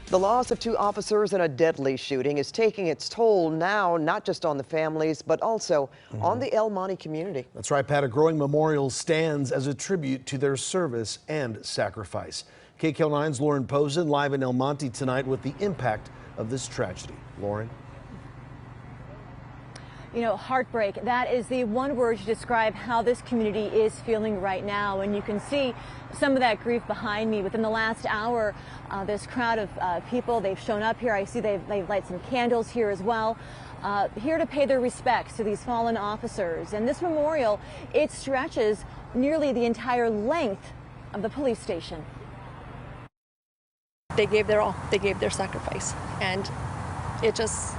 The loss of two officers in a deadly shooting is taking its toll now, not just on the families, but also on the El Monte community. That's right, Pat. A growing memorial stands as a tribute to their service and sacrifice. KCAL9's Lauren Pozen live in El Monte tonight with the impact of this tragedy. Lauren. You know, heartbreak, that is the one word to describe how this community is feeling right now. And you can see some of that grief behind me. Within the last hour, this crowd of people, they've shown up here. I see they've lighted some candles here as well, here to pay their respects to these fallen officers. And this memorial, it stretches nearly the entire length of the police station. They gave their all. They gave their sacrifice. And it's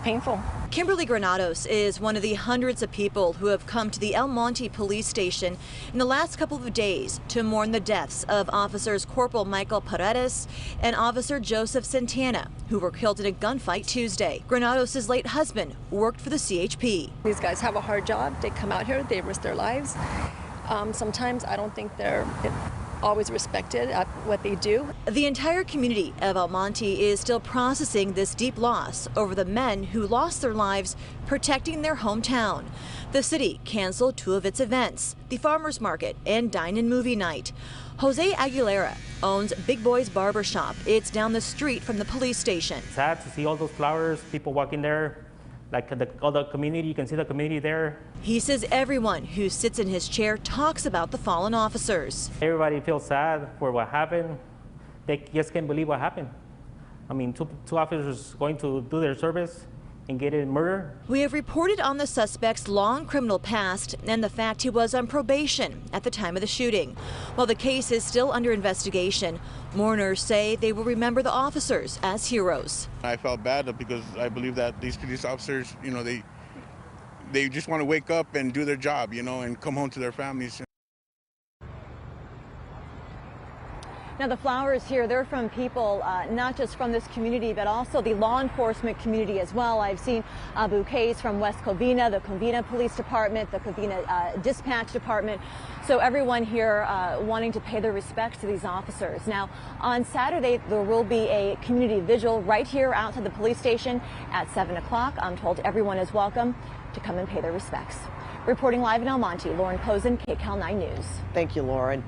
painful. Kimberly Granados is one of the hundreds of people who have come to the El Monte police station in the last couple of days to mourn the deaths of officers Corporal Michael Paredes and Officer Joseph Santana, who were killed in a gunfight Tuesday. Granados' late husband worked for the CHP. These guys have a hard job. They come out here, they risk their lives. Sometimes I don't think they're always respected at what they do. The entire community of El Monte is still processing this deep loss over the men who lost their lives protecting their hometown. The city canceled two of its events, the farmers market and dine-in movie night. Jose Aguilera owns Big Boy's Barbershop. It's down the street from the police station. Sad to see all those flowers, people walking there, like all the community. You can see the community there. He says everyone who sits in his chair talks about the fallen officers. Everybody feels sad for what happened. They just can't believe what happened. I mean, two officers going to do their service and getting murdered. We have reported on the suspect's long criminal past and the fact he was on probation at the time of the shooting. While the case is still under investigation, mourners say they will remember the officers as heroes. I felt bad because I believe that these police officers, you know, they just want to wake up and do their job, you know, and come home to their families. Now, the flowers here, they're from people not just from this community, but also the law enforcement community as well. I've seen bouquets from West Covina, the Covina Police Department, the Covina Dispatch Department. So everyone here wanting to pay their respects to these officers. Now, on Saturday, there will be a community vigil right here outside the police station at 7 o'clock. I'm told everyone is welcome to come and pay their respects. Reporting live in El Monte, Lauren Pozen, KCAL 9 News. Thank you, Lauren.